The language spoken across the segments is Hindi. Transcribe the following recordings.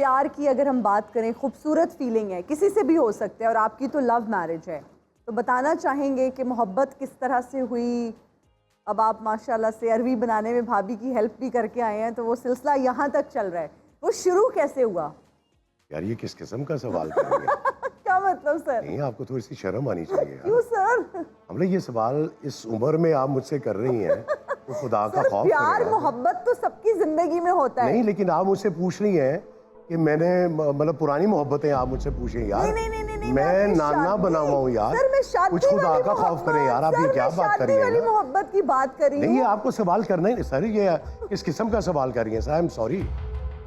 प्यार की अगर हम बात करें, खूबसूरत फीलिंग है, किसी से भी हो सकता है, और आपकी तो लव मैरिज है, तो बताना चाहेंगे कि मोहब्बत किस तरह से हुई। अब आप माशाल्लाह से अरवी बनाने में भाभी की हेल्प भी करके आए हैं, तो वो सिलसिला यहाँ तक चल रहा है, वो शुरू कैसे हुआ? यार ये किस किस्म का सवाल करेंगे? क्या मतलब सर? नहीं, आपको थोड़ी सी शर्म आनी चाहिए क्यों यार। सर? हमने ये सवाल इस उम्र में आप मुझसे कर रही हैं, तो खुदा का सर खौफ प्यार करें। मोहब्बत तो सबकी जिंदगी में होता है। नहीं, लेकिन आप मुझसे पूछ रही हैं कि मैंने मतलब पुरानी मोहब्बतें आप मुझसे पूछें यार। नहीं, मैं नाना बना हुआ हूँ यार। सर मैं शादी कुछ खुदा का खौफ करें यार, आप ये क्या बात कर रही हैं? मोहब्बत की बात कर रही हूँ। नहीं, ये आपको सवाल करना ही सर, ये किस किस्म का सवाल कर रही हैं sir? I am sorry,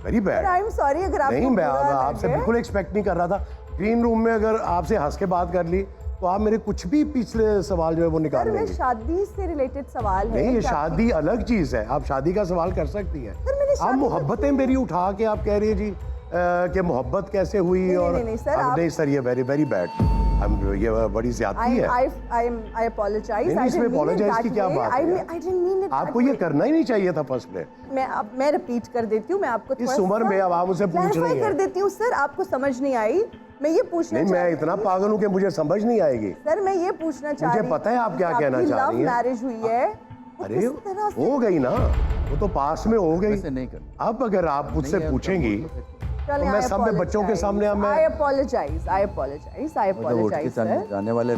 very bad. I am sorry अगर आपको नहीं, मैं बुरा आपसे लगे। बिल्कुल एक्सपेक्ट नहीं कर रहा था। ग्रीन रूम में अगर आपसे हंस के बात कर ली तो आप मेरे कुछ भी पिछले सवाल जो है वो निकाल सर मैं लेंगे। शादी से रिलेटेड सवाल है। नहीं, ये शादी अलग चीज है, आप शादी का सवाल कर सकती हैं। सर मैंने आप शादी मोहब्बतें मेरी उठा के आप कह रही है जी कि मोहब्बत कैसे हुई। नहीं, और नहीं, सर, अब नहीं सर, ये वेरी वेरी बैड, ये बड़ी ज्यादती है। आई अपोलोजाइज। नहीं, इसमें apologize की क्या बात है यार? आपको ये करना ही नहीं चाहिए था फर्स्ट में। मैं रिपीट कर देती हूँ, मैं आपको इस उम्र में अब आप मुझसे पूछ रही हैं। कर देती हूँ सर, आपको समझ नहीं आई। मैं ये पूछना नहीं, मैं इतना पागल हूँ कि मुझे समझ नहीं आएगी। सर मैं ये पूछना चाह रही मुझे पता है आप क्या कहना चाह रही हैं। मैरिज हुई है, अरे हो गई ना, वो तो पास में हो गई। नहीं करना। अब अगर आप मुझसे पूछेंगी तो मैं सब में बच्चों के सामने आई अपोलोजाइज सर। जाने वाले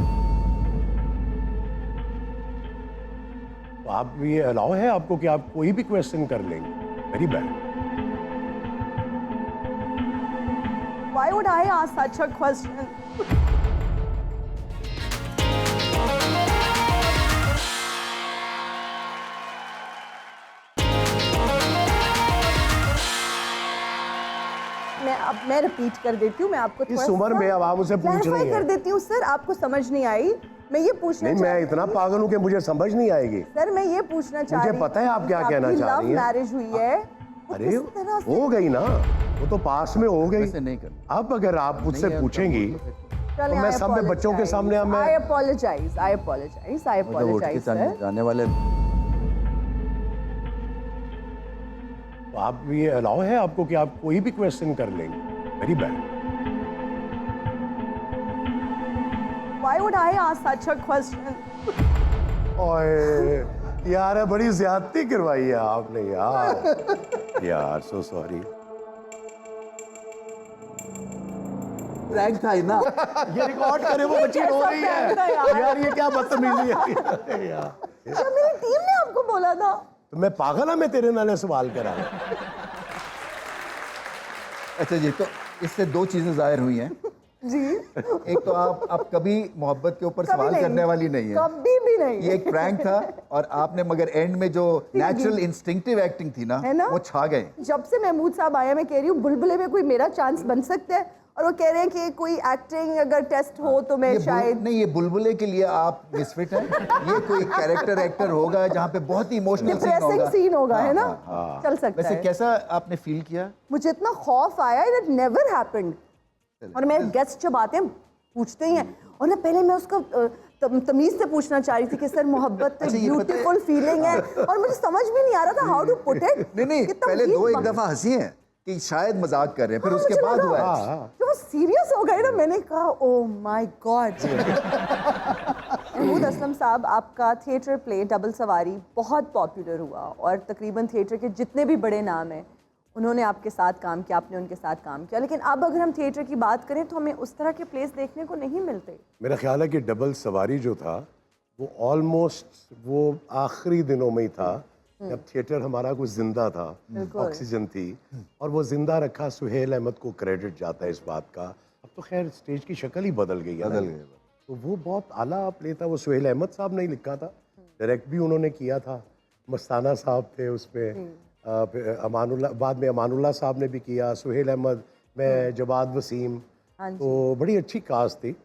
तो आप ये अलाउ है आपको कि आप कोई भी क्वेश्चन कर लेंगे? Very bad. Why would I ask such a question? मैं रिपीट कर देती हूँ, मैं आपको इस उम्र में अब आप मुझसे पूछ रही हैं। कर देती हूँ सर, आपको समझ नहीं आई। मैं ये पूछना नहीं, मैं इतना पागल हूँ कि मुझे समझ नहीं आएगी। सर मैं ये पूछना चाह रही मुझे पता है आप क्या कहना चाह रही हैं। मैरिज हुई है, अरे हो गई ना, वो तो पास में हो गई। नहीं करना। अब अगर आप मुझसे पूछेंगी तो मैं सब में बच्चों के सामने आई अपोलोजाइज सर। जाने वाले तो आप ये अलाउ है आपको कि आप कोई भी क्वेश्चन कर लेंगे? Very bad. Why would I ask such a question? ओए यार, बड़ी ज्यादती करवाई है आपने यार। यार सो सॉरी। प्रैंक था ही ना। ये रिकॉर्ड करे, वो बच्ची रो रही है यार, ये क्या बदतमीजी है यार। क्या मेरी टीम ने आपको बोला था? तो मैं पागल है, मैं तेरे नाले सवाल करा। अच्छा जी, तो इससे दो चीजें जाहिर हुई हैं जी। एक तो आप कभी मोहब्बत के ऊपर सवाल करने वाली नहीं है, कभी भी नहीं। ये एक प्रैंक था। और आपने मगर एंड में जो नेचुरल इंस्टिंक्टिव एक्टिंग थी ना, वो छा गए। जब से महमूद साहब आया, मैं कह रही हूँ बुलबुले में कोई मेरा चांस बन सकता है, और वो कह रहे हैं कि कोई एक्टिंग अगर टेस्ट हो तो मैं शायद नहीं। ये बुलबुले के लिए आप मिसफिट हैं। ये कोई कैरेक्टर एक्टर होगा जहाँ पे बहुत ही इमोशनल सीन होगा, है ना? चल सकता वैसे है। कैसा आपने फील किया? मुझे इतना खौफ आया, इट नेवर हैपेंड। और मेरे गेस्ट जब आते हैं पूछते ही हैं, और ना पहले मैं उसको तमीज से पूछना चाह रही थी कि सर मोहब्बत तो ब्यूटीफुल फीलिंग है, और मुझे समझ भी नहीं आ रहा था हाउ टू पुट इट। नहीं, पहले दो एक दफा हंसी हैं कि शायद मजाक कर रहे हैं, फिर उसके बाद हुआ है जो सीरियस हो गए ना, मैंने कहा oh my god. Mahmood Aslam साहब, आपका थिएटर प्ले डबल सवारी बहुत पॉपुलर हुआ, और तकरीबन थिएटर के जितने भी बड़े नाम हैं उन्होंने आपके साथ काम किया, आपने उनके साथ काम किया। लेकिन अब अगर हम थिएटर की बात करें तो हमें उस तरह के प्लेस देखने को नहीं मिलते। मेरा ख्याल है कि डबल सवारी जो था वो ऑलमोस्ट वो आखिरी दिनों में ही था जब थिएटर हमारा कुछ जिंदा था, ऑक्सीजन थी, और वो जिंदा रखा सुहेल अहमद को क्रेडिट जाता है इस बात का। अब तो खैर स्टेज की शक्ल ही बदल गई है, तो वो बहुत आला प्ले था। वो सुहेल अहमद साहब ने ही लिखा था, डायरेक्ट भी उन्होंने किया था, मस्ताना साहब थे उसमें, अमानुल्लाह, बाद में अमानुल्लाह साहब ने भी किया, सुहेल अहमद, मैं, जवाद वसीम, तो बड़ी अच्छी कास्ट थी।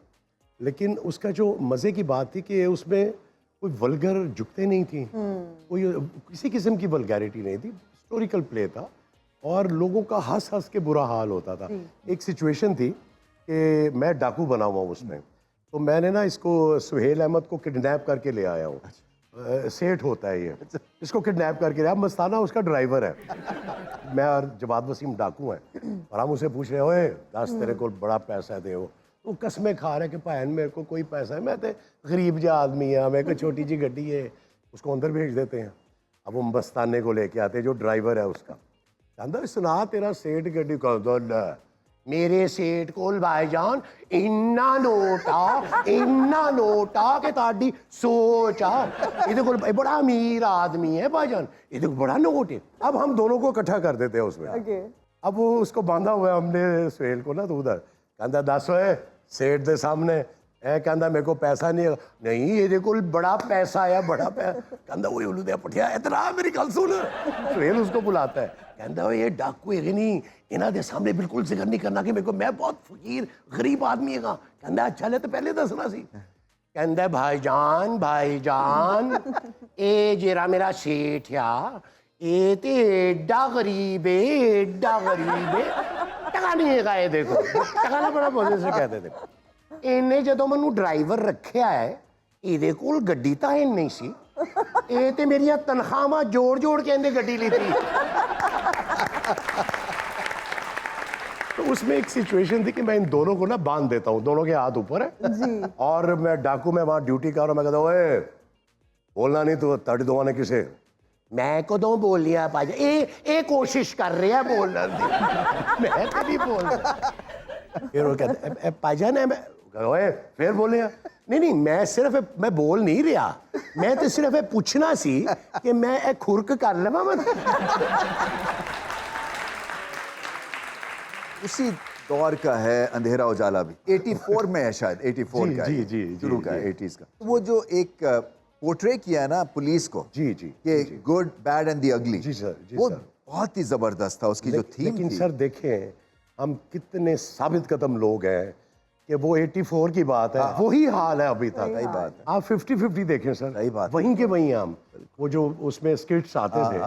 लेकिन उसका जो मज़े की बात थी कि उसमें कोई वल्गर जुगते नहीं थी, कोई किसी किस्म की वल्गैरिटी नहीं थी, हिस्टोरिकल प्ले था, और लोगों का हंस हंस के बुरा हाल होता था। एक सिचुएशन थी कि मैं डाकू बना हुआ हूँ उसमें, तो मैंने ना इसको सुहेल अहमद को किडनैप करके ले आया हूँ। सेठ होता है ये, इसको किडनैप करके लिया। मस्ताना उसका ड्राइवर है, मैं और जवाद वसीम डाकू हैं, और हम उसे पूछ रहे हैं, ओए दस तेरे को बड़ा पैसा दे, वो कसमें खा रहे कि भैन मेरे को कोई पैसा है, मैं तो गरीब जा आदमी है, मेरे को छोटी सी गड्डी है। उसको अंदर भेज देते हैं। अब वो मस्ताने को लेके आते हैं, जो ड्राइवर है उसका, कहता सुना तेरा सेठ गड्डी का, मेरे सेठ कोल भाईजान इन्ना नोटा कि ताड़ी सोच आ, इहदे कोल बड़ा अमीर आदमी है भाईजान, इहदे कोल बड़ा नोट है। अब हम दोनों को इकट्ठा कर देते हैं उसमें। अब वो उसको बांधा हुआ है हमने सुहेल को ना, तो उधर कहता दस होए सेठ दे सामने है, कहता मेरे को पैसा नहीं ये कोल बड़ा पैसा है, बड़ा पैसा। कहता वो उल्लू दे पठिया इतना मेरी गल सुन। सुहेल उसको बुलाता है, कहता ये डाकू है नहीं, इन्हों के सामने बिल्कुल जिक्र नहीं करना कि मेरे को मैं बहुत फकीर गरीब आदमी है। कहता अच्छा ले तो पहले दसना सी। कहता भाईजान ए जेरा मेरा सेठ आ, ये तो एडा गरीब है, टका नहीं है ये, देखो टका ना बड़ा बोलने से कहते देखो इन्हें जो मैं ड्राइवर रखा है, ये कोल गड्डी तो है नहीं सी, ये तो मेरिया तनख्वाह जोड़ के इन्हें गड्डी ली थी। तो उसमें एक सिचुएशन थी कि मैं इन दोनों को ना बांध देता हूँ, दोनों के हाथ ऊपर है जी। और मैं डाकू में वहां ड्यूटी कर रहा हूँ, मैं कहता ओए बोलना नहीं तो तड़ दो ने किसे, मैं कदों बोल लिया पाजा, ए कोशिश कर रहे हैं बोलना मैं कभी बोल रहा। फिर वो कहते पाजा ने ओए फिर बोले नहीं मैं बोल नहीं रहा, मैं तो सिर्फ पूछना सी कि मैं खुरक कर लवा। उसी दौर का है अंधेरा उजाला भी, 84 में है शायद, 84 का जी शुरू का 80s का। वो जो एक पोर्ट्रे किया है ना पुलिस को, जी कि good bad and the ugly, ji sir, वो बहुत ही जबरदस्त था उसकी जो थीम लेकिन थी। सर देखें हम कितने साबित कदम लोग हैं कि वो 84 की बात है, वही हाल है अभी तक। सही बात है। आप 50-50 देखें सर, सही बात, वहीं के वहीं हम वो जो उसमें स्किट्स आते थे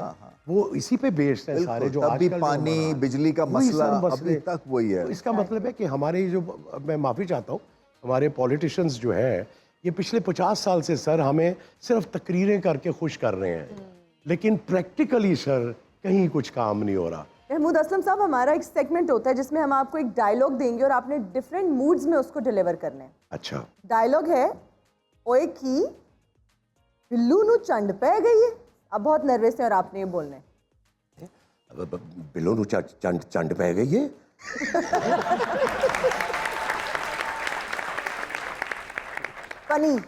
वो इसी पे बेस्ड है सारे। जो तब भी आजकल पानी बिजली का मसला अभी तक वही है। तो इसका मतलब है कि हमारे जो, मैं माफी चाहता हूँ, हमारे पॉलिटिशियंस जो है ये पिछले 50 साल से सर हमें सिर्फ तकरीरें करके खुश कर रहे हैं, लेकिन प्रैक्टिकली सर कहीं कुछ काम नहीं हो रहा। महमूद असलम साहब, हमारा एक सेगमेंट होता है जिसमें हम आपको एक डायलॉग देंगे और आपने डिफरेंट मूड्स में उसको डिलीवर करना है। अच्छा, डायलॉग है ओए की बिल्लू नु चंड पै गई है। अब बहुत नर्वस हैं और आपने ये बोलना है। बिल्लू नु चंड पै गई है। फनी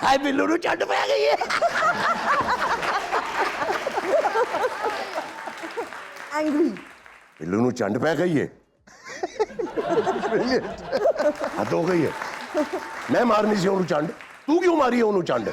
हाय बिल्लू नु चंड पै गई है। एंग्री बिल्लू नु चंड पै गई है। हद हो गई है, मैं मारनी सी ओनू चंड, तू क्यों मारी ओनू चंड?